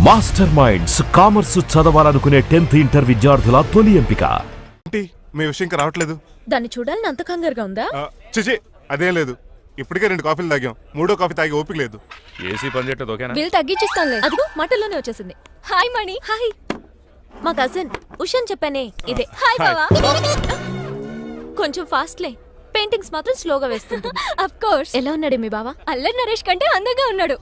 Master minds commerce చదవాలనుకునే 10th inter విద్యార్థుల తొలి ఎంపిక. మీ విషయం ఇంకా రావట్లేదు. దాన్ని చూడాలని అంత కంగారుగా ఉందా? చిచి అదేం లేదు. ఇప్పటికే 2 కాఫీలు తాగాం. 3వ కాఫీ తాగి ఓపిక లేదు. ఏసీ పని చేయట్లేదు. ఓకేనా? బిల్ తగ్గించిస్తానులే. అదిగో మాటల్లోనే వచ్చేసింది. హాయ్ మణి. హాయ్. మా కజిన్ ఉషాన్ చెప్పానే ఇదే. హాయ్ బావా. కొంచెం ఫాస్ట్లే. పెయింటింగ్స్ మాత్రం స్లోగా వేస్తుంటుంది. Of course. ఎలా ఉన్నాడే మీ బావ? అల్లరి నరేష్ కంటే అందంగా ఉన్నాడు.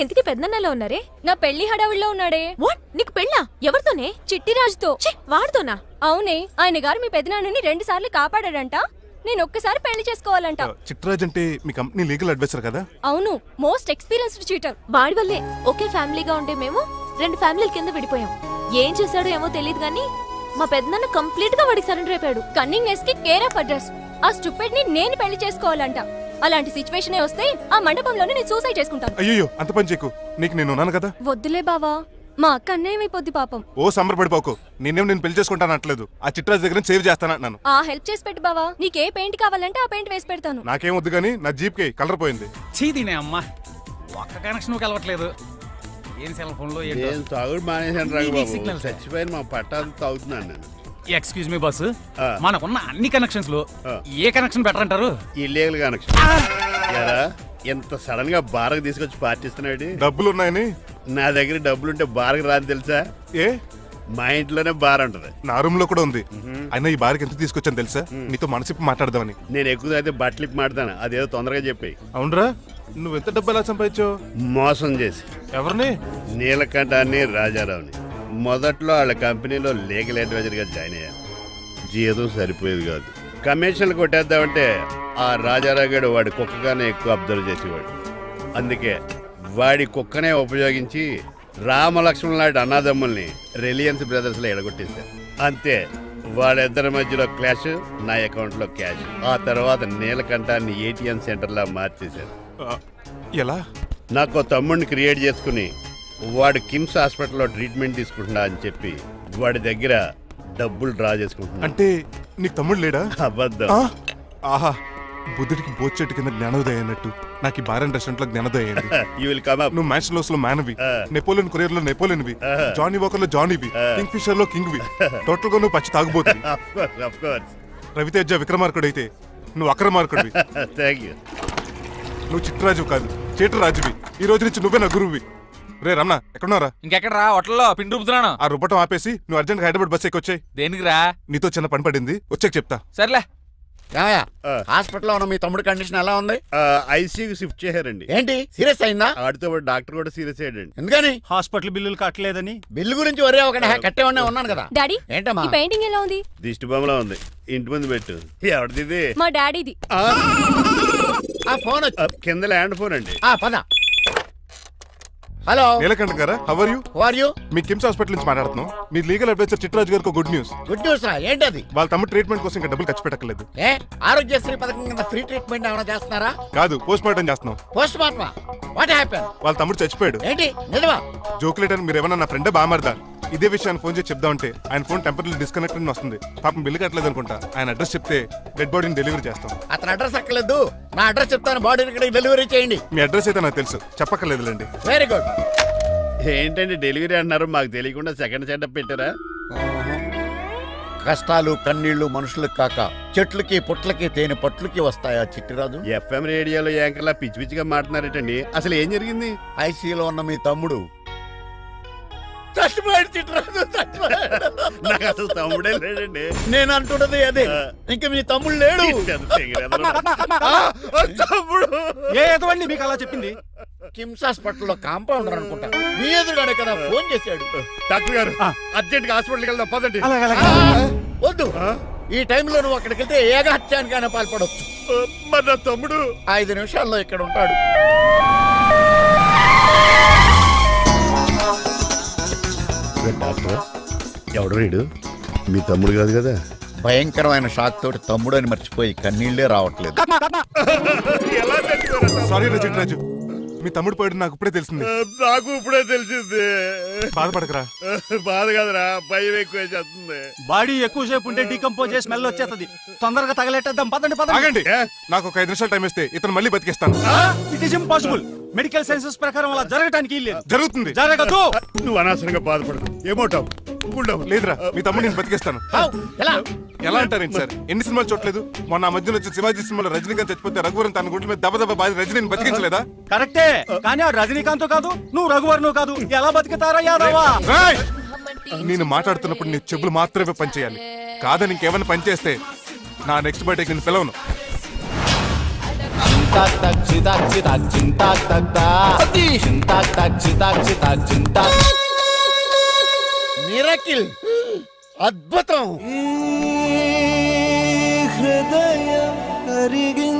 ఇంతకీ పెద్దన్నలో ఉన్నారే? నా పెళ్లి హడావిడిలో ఉన్నాడే. వాట్? నీకు పెళ్ళా? ఎవరితోనే? చిట్టిరాజుతో. వాడుతోనా? అవునే, ఆయన గారు మీ పెద్దనాన్నని 2 సార్లు కాపాడాడంట. నేను ఒక్కసారి పెళ్లి చేసుకోవాలంట. చిట్రాజ్ అంటే మీ కంపెనీ లీగల్ అడ్వైజర్ కదా? అవును, మోస్ట్ ఎక్స్పీరియన్స్డ్ చీటర్. వాడి వల్లే ఒకే ఫ్యామిలీగా ఉండే మేము 2 ఫ్యామిలీల కింద విడిపోయాం. ఏం చేశాడో ఏమో తెలియదు గానీ మా పెద్దనాన్న కంప్లీట్ గా వాడికి సరెండర్ అయిపోయాడు. కన్నింగ్నెస్ కి కేర్ ఆఫ్ అడ్రస్. ఆ స్టూపిడ్ ని నేను పెళ్లి చేసుకోవాలంట. అలాంటి సిచ్యువేషన్ వస్తే ఆ మండపంలోనే నేను సూసైడ్ చేసుకుంటాను. అయ్యో అంత పని చేయకు. నీకు నేను ఉన్నాను కదా. వద్దులే బావా, మా అక్క అన్యాయమైపోద్ది పాపం. ఓ సంబరపడిపోకు. నేను పెళ్లి చేసుకుంటాను అంటలేదు. ఆ చిట్రాజ్ దగ్గర సేవ్ చేస్తాను. ఆ హెల్ప్ చేసి పెట్టు బావా. నీకే పెయింట్ కావాలంటే ఆ పెయింట్ వేసి పెడతాను. నాకేం వద్దు గానీ నా జీప్ కి కలర్ పోయింది. చీదీనే అమ్మా, ఒక్క కనెక్షన్ కలవట్లేదు. ఏం సెల్ ఫోన్ లో ఏం తాగుడు మానేశాను రాఘబాబు. సిగ్నల్ చచ్చిపోయిన మా పట్టాలు తాగుతున్నాను నేను. ఎక్స్క్యూజ్ మీ బాస్, మనకున్న అన్ని కనెక్షన్స్ లో ఏ కనెక్షన్ బెటర్ అంటారు? Illegal connection. ఎంత సడన్ గా బారకు తీసుకొచ్చి పార్టీస్తున్నాడు. డబ్బులు ఉన్నాయని. నా దగ్గర డబ్బులుంటే బారకు రాని తెలుసా? ఏ మా ఇంట్లోనే బార్ ఉంటది. నా రూమ్ లో కూడా ఉంది. అయినా ఈ బార్కి ఎంత తీసుకొచ్చాను తెలుసా? నీతో మనసిప్పి మాట్లాడదామని. నేను ఎక్కువ అయితే బట్టలు ఇప్పి మాడతాను. అదేదో తొందరగా చెప్పాయి. అవునరా, నువ్వెంత డబ్బు ఎలా సంపాదించావు? మోసం చేసి. ఎవరిని? నీలకంఠాన్ని, రాజారావుని. మొదట్లో వాళ్ళ కంపెనీలో లీగల్ అడ్వైజర్ గా జాయిన్ అయ్యాను. జీతం సరిపోయేది కాదు. కమిషన్లు కొట్టేద్దామంటే ఆ రాజారావు గారు వాడి కుక్కగానే ఎక్కువ అబ్జర్వ్ చేసేవాడు. అందుకే వాడి కుక్కనే ఉపయోగించి రామలక్ష్మణ్ లాంటి అన్నదమ్ముల్ని రిలయన్స్ బ్రదర్స్ లో ఎడగొట్టేశారు. అంతే, వాళ్ళిద్దరి మధ్యలో క్లాష్, నా అకౌంట్ లో క్యాష్. ఆ తర్వాత నీలకంఠాన్ని ఏటీఎం సెంటర్ లా మార్చేశారు. ఎలా? నాకు తమ్ముడిని క్రియేట్ చేసుకుని వాడు కిమ్స్ హాస్పిటల్లో ట్రీట్మెంట్ తీసుకుంటున్నా అని చెప్పి వాడి దగ్గర డబ్బులు డ్రా చేసుకుంటున్నా. అంటే నీకు తమ్ముడు లేడా? అబద్ధం. ఆహా, బుద్ధుడికి బోచెట్టు కింద జ్ఞానోదయం అన్నట్టు నాకు ఈ బార్ అండ్ రెస్టారెంట్ లో జ్ఞానోదయం అయింది. You will come up. నువ్వు మ్యాచ్ లోస్ లో మ్యాన్వి, నెపోలియన్ కొరియర్ లో నెపోలియన్వి, జానీ వాకర్ లో జానీవి, కింగ్ ఫిషర్ లో కింగ్వి. టోటల్ గా నువ్వు పచ్చి తాగుబోతుంది. Of course. రవితేజ విక్రమార్కుడు అయితే నువ్వు అక్రమార్కుడివి. Thank you. నువ్వు చిట్రాజు కాదు, చీటరాజువి. ఈ రోజు నుంచి నువ్వే నా గురువువి. రే రమణ, ఎక్కడున్నారా? ఇంకెక్కడ రా, హోటల్లో పిండి రూపుతున్నాను. ఆ రుబ్బటం ఆపేసి నువ్వు అర్జెంట్ హైదరాబాద్ బస్ ఎక్కొచ్చాయి. దేనికి రా? నీతో చిన్న పని పడింది, వచ్చాక చెప్తా. సర్లే. హాస్పిటల్లో ఉన్న మీ తమ్ముడి కండిషన్ ఎలా ఉంది? ఐసీయూకి షిఫ్ట్ చేశారండి. ఏంటి, సీరియస్ అయిందా? ఆడితో పాటు డాక్టర్ కూడా సీరియస్ అయ్యాడండి. ఎందుకని? హాస్పిటల్ బిల్లులు కట్టలేదని. బిల్లు గురించి ఒరే ఒకటి కట్టేవాడినే ఉన్నాను కదా. డాడీ, ఏంటమ్మా ఈ పెయింటింగ్ ఎలా ఉంది? దిష్టి బొమ్మలా ఉంది. ఇంటి ముందు పెట్టు. ఎవరిది? మా డాడీది. ఆ ఫోన్ కింద ల్యాండ్ ఫోన్ అండి. పద. హలో నీలకంఠ గారా, how are you? Who are you? మీ కిమ్స్ హాస్పిటల్ నుంచి మాట్లాడుతున్నాం. మీ లీగల్ అడ్వైజర్ చిట్రాజు గారికి గుడ్ న్యూస్. గుడ్ న్యూస్ రా, ఏంటది? వాళ్ళ తమ్ముడు ట్రీట్మెంట్ కోసం ఇంకా డబ్బులు ఖర్చు పెట్టలేదు. ఏ ఆరోగ్యశ్రీ పథకం కింద ఫ్రీ ట్రీట్మెంట్ ఏమైనా చేస్తున్నారా? కాదు, పోస్ట్ మార్టం చేస్తున్నాం. పోస్ట్ మార్టమా? What happen? వాళ్ళ తమ్ముడు చచ్చిపోయాడు. ఏంటి, నిజమా? జోకులేట్ అని మీరు ఏమన్నా నా ఫ్రెండ్ బామర్దా? ఇదే విషయాన్ని ఫోన్ చేసి చెప్దామంటే ఆయన ఫోన్ టెంపరీ డిస్కనెక్ట్ అని వస్తుంది. పాపం బిల్లు కట్టలేదు అనుకుంటా. ఆయన అడ్రస్ చెప్తే డెడ్ బాడీని డెలివరీ చేస్తాం. అతని అడ్రస్ అక్కర్లేదు, నా అడ్రస్ చెప్తాను, బాడీని ఇక్కడికి డెలివరీ చేయండి. మీ అడ్రస్ అయితే నాకు తెలుసు, చెప్పక్కర్లేదులేండి. Very good. ఏంటండి డెలివరీ అన్నారు, మాకు తెలియకుండా సెకండ్ సెటప్ పెట్టారా? కష్టాలు కన్నీళ్లు మనుషులకు కాక చెట్లకి పుట్లకి తేనె పట్లకి వస్తాయా చిట్టిరాజు? ఎఫ్ఎం రేడియోలో యాంకర్లా పిచ్చి పిచ్చిగా మాట్లాడారటండి. అసలు ఏం జరిగింది? ఐసీయూలో ఉన్న మీ తమ్ముడు చచ్చిపోయాడు. చిట్టిరాజు చచ్చిపోయాడు. నాకు అసలు తమ్ముడే లేడండి. నేను అంటున్నది అదే. ఇంకా మీ తమ్ముడు లేడు. తమ్ముడు ఏ ఎదవండి మీకు అలా చెప్పింది? కిమ్స్ హాస్పిటల్లో కాంపౌండర్ అనుకుంటా, మీ ఎదురుగానే కదా ఫోన్ చేశాడు. డాక్టర్ గారు, అర్జెంట్ గా హాస్పిటల్కి వెళ్దాం పదండి. వద్దు, ఈ టైంలో నువ్వు అక్కడికి వెళ్తే ఏకహత్యానికైనా పాల్పడవచ్చు. మరి నా తమ్ముడు 5 నిమిషాల్లో ఇక్కడ ఉంటాడు. డాక్టర్, ఎవడు రీడు? మీ తమ్ముడు కాదు కదా? భయంకరమైన షాక్ తోటి తమ్ముడు అని మర్చిపోయి కన్నీళ్లే రావట్లేదు. సారీ రా చిట్రాజు, మీ తమ్ముడు పోయాడు నాకు ఇప్పుడే తెలిసింది. నాకు ఇప్పుడే తెలిసింది. బాధపడకరా. బాధ కాదురా, భయం ఎక్కువ చేస్తుంది. బాడీ ఎక్కువసేపు ఉంటే డీకంపోజ్ చేసి స్మెల్ వచ్చేస్తుంది. తొందరగా తగలెట్టేద్దాం, పదండి పదండి. ఆగండి, నాకు ఒక 5 నిమిషాలు టైం ఇస్తే ఇతను మళ్ళీ బతికేస్తాను. It is impossible. Medical sciences ప్రకారం అలా జరగటానికి వీల్లేదు. జరుగుతుంది. జరగదు. నువ్వు అనవసరంగా బాధపడదు. ఏమోటావు ఉండవు. లేదురా, మీ తమ్ముడు నేను బతికేస్తాను. ఎలా ఎలా అంటారేంటి సార్? ఎన్ని సినిమాలు చూడలేదు? మొన్న ఆ మధ్యలో వచ్చిన శివాజీ సినిమాలో రజనీకాంత్ చచ్చిపోతే రఘువరన్ తన గుండె మీద దెబ్బ బాధ రజనీని బతికించలేదా? కరెక్టే, కానీ ఆ రజనీకాంత్ కాదు, నువ్వు రఘువర్ను కాదు. ఎలా బతుకుతారా యాదవా? రేయ్! నేను మాట్లాడుతున్నప్పుడు నీ చెవులు మాత్రమే పనిచేయాలి. కాదని ఇంకేమైనా పనిచేస్తే నా నెక్స్ట్ బర్త్డేకి నేను పిలవను. మిరకిల్, అద్భుతం. హృదయం కరిగించి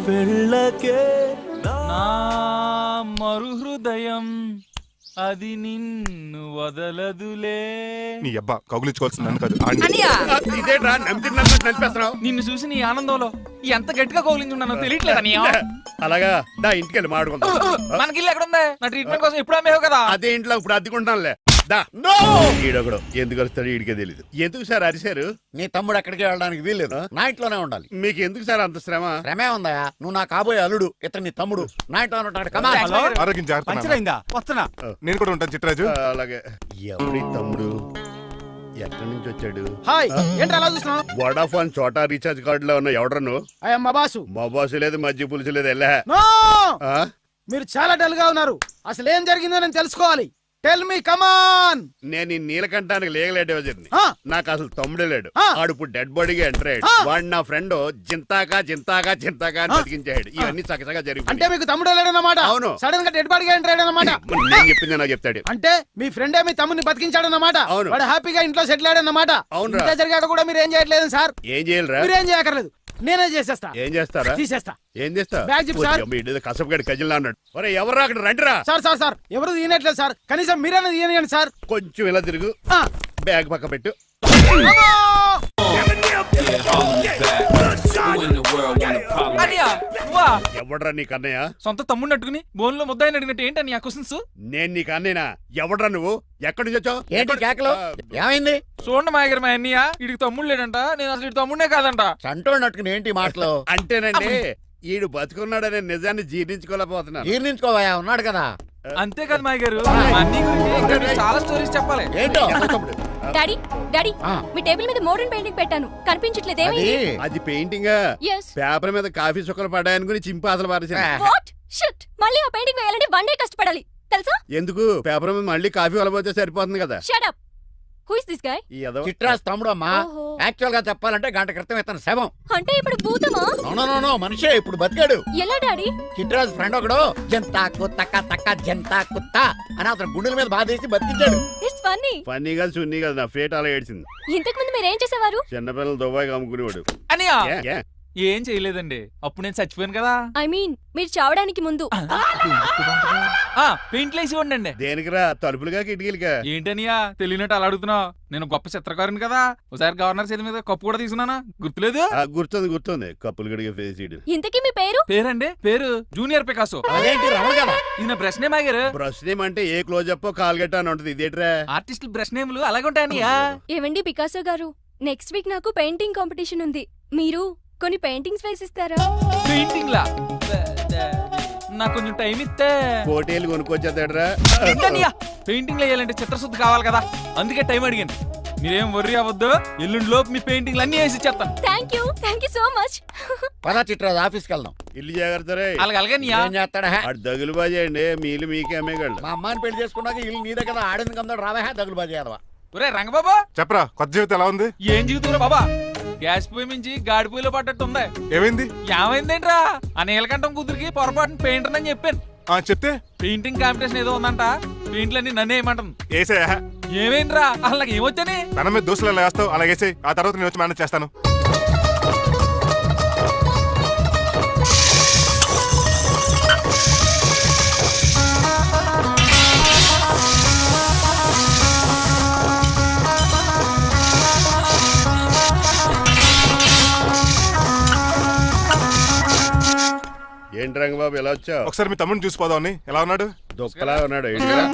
వెళ్ళకే నా మరు హృదయం అది నిన్ను వదలదులే. నీ అబ్బా కౌగులించుకోవాల్సింది నన్ను కాదు, ఆడిని. ఇదేట్రా నమ్మితే నడిపేస్తున్నావు? నిన్ను చూసి నీ ఆనందంలో ఎంత గట్టిగా కౌలించున్నానో తెలియట్లేదా? అలాగా దా ఇంటికి వెళ్ళి మాడుకుందాం. మనకి ఇల్లు ఎక్కడ ఉంది? నా ట్రీట్మెంట్ కోసం ఇప్పుడు అమ్మేవు కదా. అదే ఇంట్లో ఇప్పుడు అద్దెకుంటానులే. దా ఈడొకడు ఎందుకు వస్తాడు ఈడికే తెలీదు. ఎందుకు సార్ అరిశారు? నీ తమ్ముడు ఎక్కడికి వెళ్ళడానికి వీల్లేదు, నా ఇంట్లోనే ఉండాలి. మీకు ఎందుకు సార్ అంత శ్రమ? శ్రమే ఉందా? నువ్వు నా కాబోయే అల్లుడు, ఇతను నీ తమ్ముడు, నా ఇంట్లో ఉంటాడు. కమా. హలో, ఆరోగ్యం జాగ్రత్త నాన్న. పంచరైందా? వస్తున్నా. నేను కూడా ఉంటాను చిట్రాజు. అలాగే. ఎవడి తమ్ముడు ఎక్కడి నుంచి వచ్చాడు? హాయ్, ఏంటి అలా చూస్తున్నావు? వడాఫోన్ చోటా రీఛార్జ్ కార్డులో ఉన్న ఎవడరా నువ్వు? అయ్యమ్మ బాసు. మా బాసు లేదు, మధ్య పులుసు లేదు. వెళ్ళా. మీరు చాలా డల్ గా ఉన్నారు. అసలు ఏం జరిగిందో నేను తెలుసుకోవాలి. టెల్ మీ, కమాన్. నేను ఈ నీలకంఠానికి లేగలేడే వజర్ని. నాకు అసలు తమ్ముడే లేడు. ఆడు ఇప్పుడు డెడ్ బాడీగా ఎంటర్ అయ్యాడు. వాడు నా ఫ్రెండ్ జింతాకా జింతాకా జింతాకా అని బతికించాడు. ఇవన్నీ చక్కగా జరిగి. అంటే మీకు తమ్ముడు లేడన్నమాట? అవును. సడన్ గా డెడ్ బాడీగా ఎంటర్ అయ్యాడన్నమాట. నేను చెప్పింది నాకు చెప్తాడు. అంటే మీ ఫ్రెండే మీ తమ్ముని బతికించాడన్నమాట. అవును. వాడు హ్యాపీగా ఇంట్లో సెటిల్ అయ్యాడన్నమాట. అవును. ఇంత జరిగాక కూడా మీరు ఏం చేయట్లేదు సార్. ఏం చేయాలిరా? మీరేం చేయక్కర్లేదు, నేనే చేసేస్తా. ఏం చేస్తారా? తీసేస్తా. ఏం చేస్తా? Bag zip sir. కసపగడి కజిల్లా అన్నాడు. ఒరే ఎవరు అక్కడ రండిరా. సార్ సార్ సార్, ఎవరు తీయనట్లేదు సార్. కనీసం మీరైనా తీయనియండి సార్. కొంచెం ఇలా తిరుగు. బ్యాగ్ పక్క పెట్టు. ఎవడ్రా నీకు అన్నయ్య? సొంత తమ్ముడిని అట్టుకుని బోన్లో ముద్దాయిని అడిగినట్టు ఏంటని ఆ క్వశ్చన్స్? నేను నీకు అన్నయ్యనా? ఎవడ్రా నువ్వు? ఎక్కడి నుంచి వచ్చావు? ఏంటి కేకలు? ఏమైంది? చూడండి మా దగ్గర మా అన్నయ్య ఇడికి తమ్ముడు లేడంట. నేను అసలు ఇటు తమ్ముడే కాదంట. చంటోడు నట్టుకుని ఏంటి మాటలు? అంటేనండి ఈడు బతుకున్నాడనే నిజాన్ని జీర్ణించుకోలేకపోతున్నాను. జీర్ణించుకోవా, ఉన్నాడు కదా. అంతేకాదు మా గారు, మా అన్నయ్య గురించి ఇంకా మీకు చాలా స్టోరీస్ చెప్పాలి. ఏంటో? డాడీ డాడీ, ఆ. మీ టేబుల్ మీద మోడర్న్ పెయింటింగ్ పెట్టాను, కనిపించట్లేదు. అది ఏమైంది? అది పెయింటింగ్. Yes. పేపర్ మీద కాఫీ చుక్కలు పడ్డాయనుకుని చింపి అసలు పారేసాను. వాట్ షిట్, మళ్ళీ ఆ పెయింటింగ్ వేయాలంటే 1 day కష్టపడాలి తెలుసా? ఎందుకు? పేపర్ మీద మళ్ళీ కాఫీ వలపోతే సరిపోతుంది కదా. Shut up. Who is this guy? ఈ ఎదవ. చిట్రాజ్ తమ్ముడు అమ్మా. ఓహో. యాక్చువల్ గా చెప్పాలంటే గంట క్రితం ఇతను శవం. అంటే ఇప్పుడు భూతమా? నో మనిషే, ఇప్పుడు బతికాడు. ఎలా డాడీ? చిట్రాజ్ ఫ్రెండ్ ఒకడు జంతా కుత్తక తక్క జంతా కుత్త అని అతను గుండెల మీద బాధేసి బతికించాడు. It's funny. ఫన్నీగా సున్నీగా నా ఫేట్ అలా ఏడ్చింది. ఇంతకు ముందు మీరు ఏం చేసేవారు? చిన్నపిల్లలు దుబాయ్ అమ్ముకునేవాడు. అన్నయ్య ఏ, ఏ? ఏం చేయలేదండి, అప్పుడు నేను చచ్చిపోయాను కదా. ఐ మీన్ మీరు చావడానికి ముందు. పెయింట్లు వేసి ఉండండి. దేనికిరా? తలుపులుగా కిటికీలుగా? ఏంటనియా తెలియనట్టు అలా అడుగుతున్నావు? నేను గొప్ప చిత్రకారుని కదా. ఒకసారి గవర్నర్ చేతి మీద కప్పు కూడా తీసుకున్నానా? గుర్తులేదు? గుర్తుంది కప్పులు గడిగే ఫేస్ చేయడం. ఇంతకీ మీ పేరు? పేరండి, పేరు జూనియర్ పికాసో. అదేంటి రమణ కదా? ఇది నా బ్రష్ నేమ్ ఆగారు. బ్రష్ నేమ్ అంటే ఏ క్లోజప్ కాల్గట్ట అని ఉంటది. ఇదేట్రా? ఆర్టిస్టుల బ్రష్ నేమ్లు అలాగే ఉంటాయనియా. ఏవండి పికాసో గారు, నెక్స్ట్ వీక్ నాకు పెయింటింగ్ కాంపిటీషన్ ఉంది. మీరు కొన్ని పెయింటింగ్స్ వేసిస్తారా? పెయింటింగ్ లా నాకు కొంచెం టైం ఇస్తే. కోటేలు కొనుక్కొచ్చేస్తాడ్రా. పెయింటింగ్ వేయాలంటే చిత్రశుద్ధి కావాలి కదా, అందుకే టైం అడిగాను. మీరేం వర్రీ అవ్వద్దు, ఎల్లుండి లోపు మీ పెయింటింగ్లు అన్ని వేసి ఇచ్చేస్తాను. Thank you so much. పదా చిట్రాజ్ ఆఫీస్కి వెళ్దాం. ఇల్లు జాగ్రత్త రే. అలాగే ఏం చేస్తాడా? అటు దగులు బాజేయండి, మీలు మీకే అమ్మేగాళ్ళు. మా అమ్మాయిని పెళ్లి చేసుకున్నాక ఇల్లు నీదే కదా, ఆడింది కమ్దాడు రావా దగులు బాజీ అదవా. ఒరే రంగబాబా, చెప్పరా, కొత్త జీవితం ఎలా ఉంది? ఏం జీవితంలో బాబా, గ్యాస్ పొయ్యి మించి గాడి పొయ్యిలో పడ్డట్టు ఉంది. ఏమైంది? ఏమైందేంట్రా, ఆ నీలకంఠం కూతురికి పొరపాటున పెయింటర్ అని చెప్పాను. చెప్తే పెయింటింగ్ కాంపిటీషన్ ఏదో ఉందంట, పెయింట్లన్నీ నన్ను వేయమంటుంది. ఏసే ఏమైందిరా, అసలు నాకు ఏమొచ్చని? తన మీద దోశలు ఎలా వేస్తావు అలాగేసే, ఆ తర్వాత నేను వచ్చి మేనేజ్ చేస్తాను. ఏంటి రంగబాబు ఎలా వచ్చావు? ఒకసారి మీ తమ్ముడిని చూసిపోదామని. ఎలా ఉన్నాడు? దుఃఖలా ఉన్నాడు.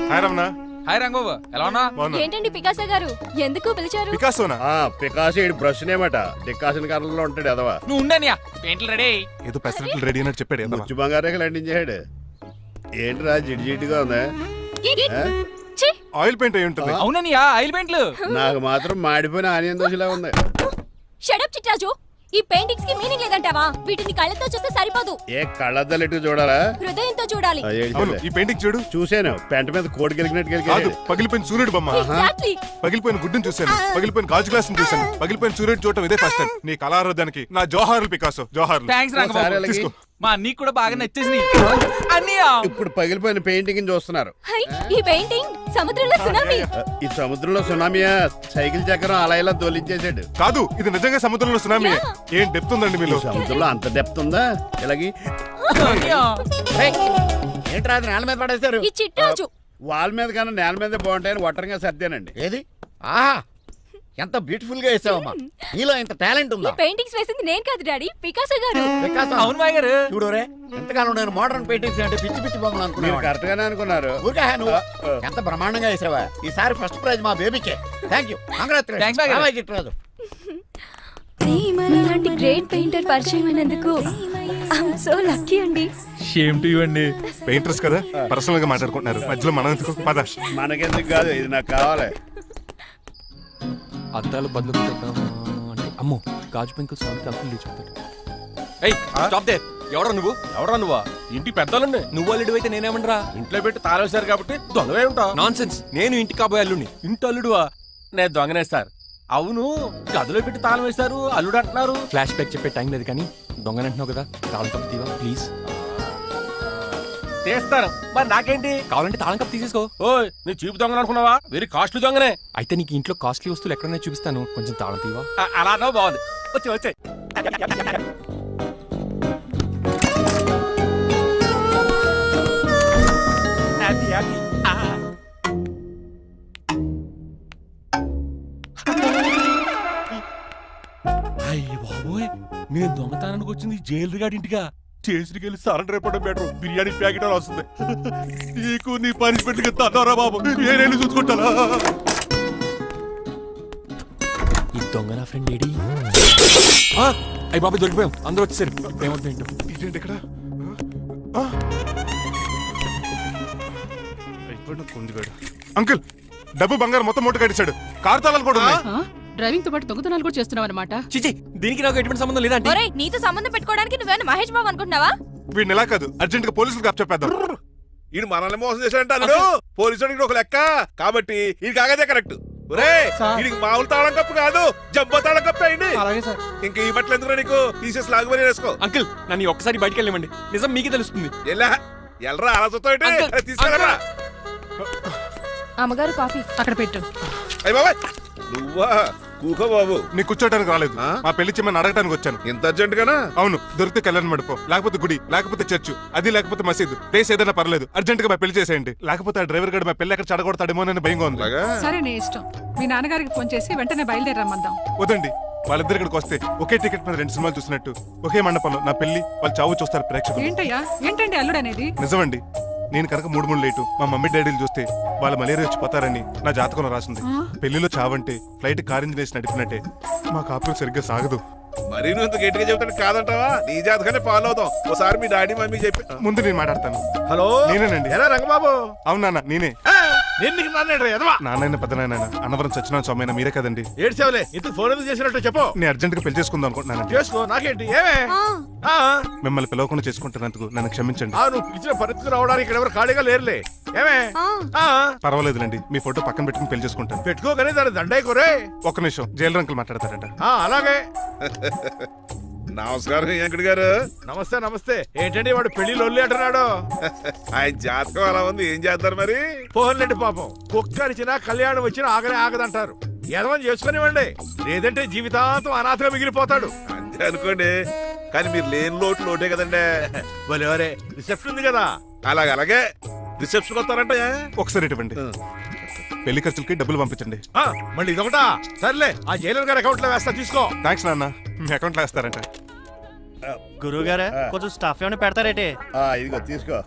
హాయ్ రమణ. హాయ్ రంగబాబు ఎలా ఉన్నా? బాగున్నా. ఏంటండి పికాసో గారు ఎందుకు పిలిచారు? పికాసోనా? పికాసి బ్రష్ నేమట డికాషన్ కర్రలో ఉంటాడు ఎదవా. నువ్వు ఉండనియా పెయింట్లు రెడీ. ఏదో పెసరట్లు రెడీ అయినట్టు చెప్పాడు ఏదమ్మా. ముచ్చు బంగారే లండించాడు. ఏంట్రా జిడ్జిడ్గా ఉందా? ఆ? ఛీ! ఆయిల్ పెయింట్ అయి ఉంటుంది. అవుననియా ఆయిల్ పెయింట్లు. నాకు మాత్రం మాడిపోయిన ఆనియన్ దోశలా ఉంది. షడప్ చిట్రాజు, ఈ పెయింటింగ్స్ కి మీనింగ్ లేదంటావా? వీటిని కళ్ళతో చూస్తే సరిపోదు, ఏ కళ్ళద్దలెట్టు చూడాలా? హృదయంతో చూడాలి. ఆ, ఏంటి అవును చూడలే. ఈ పెయింటింగ్ చూడు. చూశాను పెంట మీద కోడి గెలిగినట్టు కాదు గెలిగాడు. పగిలిపోయిన సూర్యుడు బొమ్మ, ఎగ్జాక్ట్లీ. పగిలిపోయిన గుడ్డును చూశాను, పగిలిపోయిన గాజు గ్లాస్ చూశాను, పగిలిపోయిన సూర్యుడు చూడటం ఇదే ఫస్ట్ టైం. నీ కళారోధానికి నా జోహార్లు పికాసో, జోహార్లు. థ్యాంక్స్ ఒకసారి రంగబాబు. అలాగే. తీసుకో. మా నీకు కూడా బాగా నచ్చేసింది అన్నయ్యా. ఇప్పుడు పగిలిపోయిన పెయింటింగ్ చూస్తున్నారు. హై, ఈ పెయింటింగ్ సముద్రంలో సునామీ. ఈ సముద్రంలో సునామీయా? సైకిల్ చక్రం అలా ఇలా దొలించేసాడు. కాదు ఇది నిజంగా సముద్రంలో సునామీ. ఏం డెప్త్ ఉందండి ఈ మీలో. సముద్రంలో అంత డెప్త్ ఉందా? ఇలాగి అన్నయ్యా. ఏంట్రా అది నేల మీద పడేశారు? ఈ చిట్రాజు వాల్ మీద కన్నా నేల మీద బాగుంటాయని ఒట్టరంగా సర్దానండి. ఏది? ఆహా, ఎంత బ్యూటిఫుల్ గా వేసావమ్మా. నీలో ఇంత టాలెంట్ ఈ ఉందా? పెయింటింగ్స్ వేసింది నేను కాదు డాడీ, పికాసో గారు. వికాసం. అవును మాయ గారు. చూడురే, ఎంతకాలం నేను మోడర్న్ పెయింటింగ్స్ అంటే పిచ్చి పిచ్చి బొమ్మలు మీరు అనుకున్నాను. కరెక్ట్ గానే అనుకున్నారు. ఊరికే నువ్వు ఎంత బ్రహ్మాండంగా వేసావా. ఈసారి ఫస్ట్ ప్రైజ్ మా బేబీకే. థ్యాంక్ యూ, Thanks, బాగా. చిట్రాజు. ఇలాంటి గ్రేట్ పెయింటర్ పరిచయం అయినందుకు ఐఎమ్ సో లక్కీ అండి. షేమ్ టు యు అండి. పెయింటర్స్ కదా పర్సనల్ గా మాట్లాడుకుంటున్నారు, మధ్యలో మనం ఎందుకు? పద. మనకెందుకు కాదు, ఇది నాకు కావాలి. అద్దాలు బదులు అంటే అమ్మో గాజు పెంకులు సౌండ్ కంపెనీ లేచిపోతాడు. ఏయ్ స్టాప్ దే. ఎవరా నువ్వు? ఇంటి పెద్దలండి. నువ్వు అల్లుడు అయితే నేనేమంటరా? ఇంట్లో పెట్టి తాళేశారు కాబట్టి దొంగవే ఉంటా. Non sense. నేను ఇంటి కాబోయే అల్లుడిని. ఇంటి అల్లుడువా? నేను దొంగనే సార్. అవును, గదిలో పెట్టి తాళం వేశారు, అల్లుడు అంటున్నారు. ఫ్లాష్ బ్యాక్ చెప్పే టైం లేదు కానీ దొంగనంటున్నావు కదా, తాళం కప్పు తీవా ప్లీజ్. తీస్తాను, మరి నాకేంటి? కావాలంటే తాళం కప్పు తీసేసుకో. ఓయ్ నీ చీపు దొంగను అనుకున్నావా? వెరీ కాస్ట్లీ దొంగనే. అయితే నీకు ఇంట్లో కాస్ట్లీ వస్తువులు ఎక్కడైనా చూపిస్తాను, కొంచెం తాళం తీవా. అలా అన్నావు, బాగుంది. వచ్చే అయ్య బాబోయ్, నేను దొంగతనానికి వచ్చింది జైలు గాడి ఇంటిగా. స్టేషన్కి వెళ్ళి సరెండర్ అయిపోవడం బెటర్. బిర్యానీ ప్యాకెట్ అని వస్తుంది. నీకు నీ పనిష్మెంట్ తందారా బాబు, నేనేళ్ళు చూసుకుంటానా? ఈ దొంగ నా ఫ్రెండ్ ఏడి? అయ్యి బాబు దొరికిపోయాం, అందరూ వచ్చేసారు. ఏమవుతుంది ఏంటో. ఇదేంటి ఇక్కడ? అయిపోయిన కుందిగాడు. అంకుల్ డబ్బు బంగారం మొత్తం మూట కట్టించాడు. కారు తాళాలు కూడా ఉన్నాయి. డ్రైవింగ్ తో పాటు దొంగతనాలు కూడా చేస్తున్నావు అనమాట. చిచి, దీనికి నాకు ఎటువంటి సంబంధం లేదంటే. ఒరేయ్ నీతో సంబంధం పెట్టుకోవడానికి నువ్వేనా మహేష్ బాబు అనుకుంటున్నావా? వీడిని ఎలా కాదు, అర్జెంట్ గా పోలీసులకు అప్పచెప్పేద్దాం. ఈయన మనల్ని మోసం చేశాడంట అన్నాడు. పోలీసుడికి ఒక లెక్క కాబట్టి ఇది కాగదే కరెక్ట్. వీడికి మామూలు తాళం కప్పు కాదు, జబ్బ తాళం కప్పు అయింది. ఇంకా ఈ బట్టలు ఎందుకు నీకు? తీసేసి లాగుమని వేసుకో. అంకుల్ నన్ను ఒక్కసారి బయటికి వెళ్ళమండి, నిజం మీకే తెలుస్తుంది. ఎల్రా అలా చూస్తావు, తీసుకెళ్ళరా. అమ్మగారు కాఫీ అక్కడ పెట్టు. అయ్య బాబాయ్, నువ్వా? కూకో బాబు. నీ కూర్చోటానికి రాలేదు, మా పెళ్లి చెమ్మని అడగటానికి వచ్చాను. ఇంత అర్జెంట్ గానా? అవును, దొరికితే కళ్యాణ మండపం, లేకపోతే గుడి, లేకపోతే చర్చ్, అది లేకపోతే మసీదు, ప్లేస్ ఏదైనా పర్లేదు. అర్జెంట్ గా మా పెళ్లి చేసేయండి, లేకపోతే ఆ డ్రైవర్ గడు మా పెళ్లి ఎక్కడ చెడగొడతాడేమో అని భయంగా ఉంది. సరే నీ ఇష్టం. మీ నాన్నగారికి ఫోన్ చేసి వెంటనే బయలుదేరమ్మందాం. వదండి, వాళ్ళిద్దరు ఇక్కడికి వస్తే ఒకే టికెట్ మీద 2 సినిమాలు చూసినట్టు ఒకే మండపంలో నా పెళ్లి వాళ్ళ చావు చూస్తారు ప్రేక్షకులు. ఏంటయ్యా, ఏంటండి అల్లుడు అనేది? నిజమండి, నేను కనుక 3 లేటు మా మమ్మీ డాడీలు చూస్తే వాళ్ళ మలేరియా వచ్చిపోతారని నా జాతకంలో రాసింది. పెళ్లిలో చావంటే ఫ్లైట్ కార్ ఇంజిన్ వేసి నడిపినట్టే. మా కాపురం సరిగ్గా సాగదు. మరి నువ్వు ఇంత గట్టిగా చెబుతాను కాదంటావా? నీ జాతకాన్ని ఫాలో అవుతాం. ఒకసారి మీ డాడీ మమ్మీ చెప్పి. ముందు నేను మాట్లాడతాను. హలో, నేనేనండి. ఎలా రంగబాబు? అవును నాన్న, నేనే. నేను నీకు నాన్న నాన్నైన పెద్ద నాయన అన్నవరం సత్యనారాయణ స్వామి అయినా మీరే కదండి. ఏడ్చావులే, ఇంతకు ఫోన్ ఎందుకు చేసినట్టు చెప్పు. నేను అర్జెంట్ గా పెళ్లి చేసుకుందాం అనుకుంటున్నానండి. చేసుకో, నాకేంటి? ఏమే మిమ్మల్ని పిలవకుండా చేసుకుంటున్నందుకు నన్ను క్షమించండి. నువ్వు పిలిచిన పరిస్థితి రావడానికి ఇక్కడ ఎవరు ఖాళీగా లేరులే. ఏమే? పర్వాలేదులేండి, మీ ఫోటో పక్కన పెట్టుకుని పెళ్లి చేసుకుంటాను. పెట్టుకోగానే దాని దండాయి కోరే. ఒక్క నిమిషం, జైలు రంకులు మాట్లాడతారంట. అలాగే. నమస్కారం వెంకట గారు. నమస్తే నమస్తే. ఏంటండి వాడు పెళ్లి లొల్లి అంటున్నాడు? ఆయన జాతకం అలా ఉంది, ఏం చేస్తారు మరి? పోన్లేండి పాపం, కుక్క అరిచినా కళ్యాణం వచ్చినా ఆగనే ఆగదంటారు. ఎదవని చేసుకునివ్వండి, లేదంటే జీవితాంతం అనాథగా మిగిలిపోతాడు. అంతే అనుకోండి, కానీ మీరు లేని లోటే కదండి. భలేవరే, రిసెప్షన్ ఉంది కదా. అలాగే రిసెప్షన్ వస్తారంటే ఒకసారి ఇటువంటి పెళ్లి ఖర్చులకి డబ్బులు పంపించండి. మళ్ళీ ఇదొకటా? సర్లే, ఆ జైలర్ గారి అకౌంట్ లో వేస్తా, తీసుకో. థ్యాంక్స్ నాన్న, మీ అకౌంట్ లో వేస్తారంట. గురువు గారా కొంచెం స్టఫ్ ఏమైనా పెడతారేటే? ఇదిగో తీసుకో.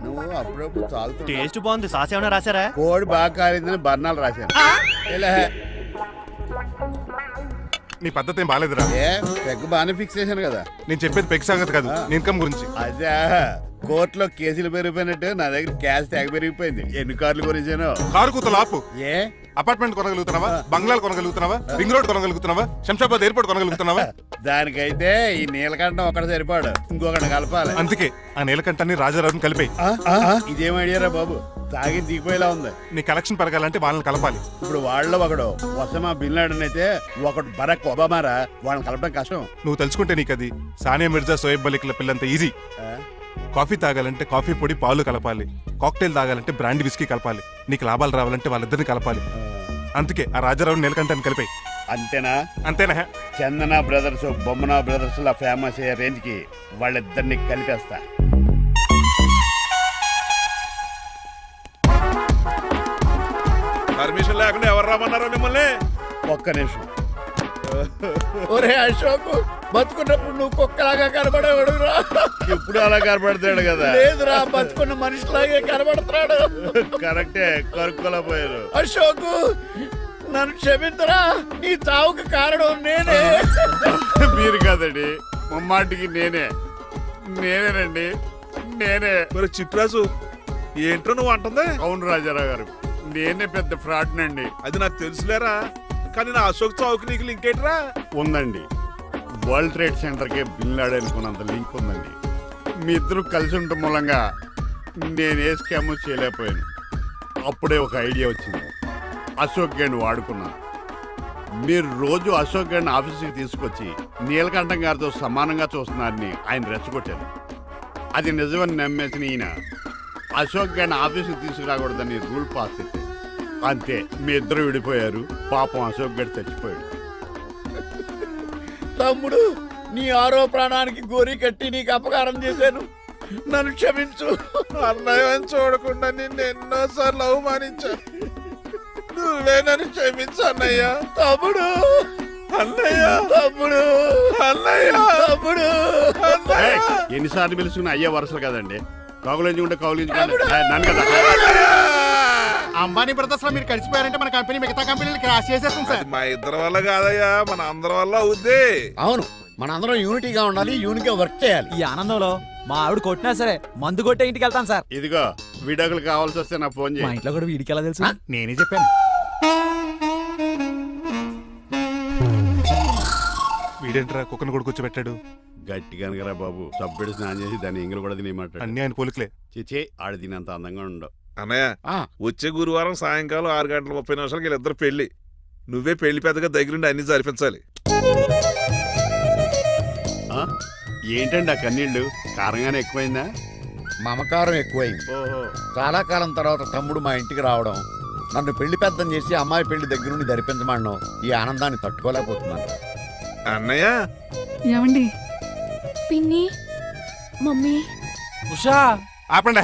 నువ్వు అప్పుడప్పుడు తాగుతూ టేస్ట్ బాగుంది. సాస్ ఏమైనా రాశారా? కోడి బాగా కాలిందని బర్ణాలు రాశాను. ఇలా నీ పద్ధతి ఏం బాగాలేదురా. ఏ పెగ్గు బాగానే ఫిక్స్ చేశాను కదా. నేను చెప్పేది పెగ్ సంగతి కాదు, నీ ఇన్కమ్ గురించి. అదే కోర్టులో కేసులు పెరిగిపోయినట్టు నా దగ్గర క్యాష్ తెగ పెరిగిపోయింది. ఎన్ని కార్లు కొనిచ్చాను? కారు కూతలు ఆపు. ఏ అపార్ట్మెంట్ కొనగలుగుతున్నావా? బంగ్లాలు కొనగలుగుతున్నావా? రింగ్ రోడ్ కొనగలుగుతున్నావా? శంషాబాద్ ఎయిర్పోర్ట్ కొనగలుగుతున్నావా? దానికైతే ఈ నీలకంఠం ఒకటి సరిపాడు, ఇంకొకటి కలపాలి. అందుకే ఆ నీలకంఠాన్ని రాజారావుని కలిపే. ఇదేం ఐడియారా బాబు, తాగి దిగిపోయేలా ఉంది. నీ కలెక్షన్ పెరగాలంటే వాళ్ళని కలపాలి. ఇప్పుడు వాళ్ళలో ఒకడు ఒసామా బిన్ లాడెన్ అయితే ఒకడు బరాక్ ఒబామారా, వాళ్ళని కలపడం కష్టం. నువ్వు తెలుసుకుంటే నీకు అది సానియా మిర్జా, సోయబ్ మలిక్ల పిల్లంత ఈజీ. కాఫీ తాగాలంటే కాఫీ పొడి పాలు కలపాలి. కాక్టైల్ తాగాలంటే బ్రాండ్ విస్కీ కలపాలి. నీకు లాభాలు రావాలంటే వాళ్ళిద్దరిని కలపాలి. అందుకే ఆ రాజారావు నీలకంఠాన్ని కలిపాయి. అంతేనా? అంతేనా? చందన బ్రదర్స్, బొమ్మన బ్రదర్స్ లా ఫేమస్ అయ్యే రేంజ్ కి వాళ్ళిద్దరిని కలిపేస్తా. పర్మిషన్ లేకుండా ఎవరు రమ్మన్నారా మిమ్మల్ని? ఒక్క నిమిషం. ఒరే అశోక్, బతుకున్నప్పుడు నువ్వు కుక్కలాగా కనబడేవాడురా. ఇప్పుడు అలా కనపడతాడు కదా. లేదురా, బతుకున్న మనిషిలాగే కనబడుతున్నాడు. కరెక్టే, కరుక్కోలా పోయారు. అశోక్, నన్ను క్షమించరా, నీ చావుకు కారణం నేనే. మీరు కాదండి, ముమ్మాటికి నేనేనండి, నేనే. మరి చిట్రాజు, ఏంట్రో నువ్వు అంటుంది? అవును రాజారావు గారు, నేనే పెద్ద ఫ్రాడ్ నండి. అది నాకు తెలుసులేరా, కానీ నా అశోక్ చావుకి నీకు లింక్ ఏంట్రా? ఉందండి, వరల్డ్ ట్రేడ్ సెంటర్ కి బిన్ లాడెన్ అనుకున్నంత లింక్ ఉందండి. మీ ఇద్దరు కలిసి ఉండటం మూలంగా నేను ఏ స్కామ్ చేయలేకపోయాను. అప్పుడే ఒక ఐడియా వచ్చింది, అశోక్ గండి వాడుకున్నాను. మీరు రోజు అశోక్ గండి ఆఫీస్కి తీసుకొచ్చి నీలకంఠం గారితో సమానంగా చూస్తున్నారని ఆయన రెచ్చగొట్టారు. అది నిజమని నమ్మేసిన ఈయన అశోక్ గండి ఆఫీస్కి తీసుకురాకూడదని రూల్ పాస్ చేశారు. అంతే, మీ ఇద్దరు విడిపోయారు. పాపం అశోక్ గండి చచ్చిపోయాడు. తమ్ముడు, నీ ఆరో ప్రాణానికి గోరి కట్టి నీకు అపకారం చేశాను, నన్ను క్షమించు. అన్నయ్యని చూడకుండా నిన్ను ఎన్నోసార్లు అవమానించాను, నువ్వే నన్ను క్షమించు అన్నయ్య. తమ్ముడు, అన్నయ్య, తమ్ముడు, అన్నయ్య, తమ్ముడు. ఏయ్, ఎన్నిసార్లు పిలుచుకున్న అయ్యే వరుసలు కదండి. కౌగులించుకుంటే కౌగులించుకుంటే నన్ను కదా. అంబానీ బ్రదర్స్ లో మీరు కలిసిపోయారంటే మన కంపెనీ మిగతా కంపెనీలు క్రాష్ చేసేస్తాం సార్. అది మా ఇద్దరి వల్ల కాదయ్యా, మన అందరి వల్ల అవుద్ది. అవును, మనందరం యూనిటీగా ఉండాలి, యూనిట్గా వర్క్ చేయాలి. ఈ ఆనందంలో మా ఆవిడ కొట్టినా సరే మందు కొట్టే ఇంటికి వెళ్తాను సార్. ఇదిగో విడాకులు కావాల్సి వస్తే నాకు ఫోన్ మా చేయి. ఇంట్లో కూడా వీడికి ఎలా తెలుసు? నేనే చెప్పాను. వీడేంట్రా కుక్కను కూడా కూర్చోబెట్టాడు? గట్టిగా అనగరా బాబు, సబ్బెడు స్నానం చేసి దాన్ని ఎంగిలి కూడా తినేమాట. అన్ని ఆయన పోలికలే. చిచే, ఆడ తినంత అందంగా ఉండవు. అన్నయ్య, వచ్చే గురువారం సాయంకాలం 6:30 వీళ్ళిద్దరు పెళ్లి. నువ్వే పెళ్లి పెద్దగా దగ్గరుండి అన్ని జరిపించాలి. ఏంటండి ఆ కన్నీళ్ళు? కారంగానే ఎక్కువైందా? మమకారం ఎక్కువైంది. ఓహో, చాలా కాలం తర్వాత తమ్ముడు మా ఇంటికి రావడం, నన్ను పెళ్లి పెద్దం చేసి అమ్మాయి పెళ్లి దగ్గర నుండి ధరిపించమన్నాం. ఈ ఆనందాన్ని తట్టుకోలేకపోతున్నాను. అన్నయ్య, ఏమండి? పిన్ని, మమ్మీ. ఉషా, ఆపండి.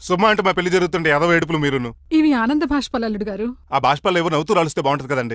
సుమా అంటూ మా పెళ్లి జరుగుతుంటే ఎదవ ఏడుపులు మీరును. ఇవి ఆనంద భాష్పాలు అల్లుడు గారు. ఆ బాష్పాలు ఏవో నవ్వుతూ రాలిస్తే బాగుంటది కదండి.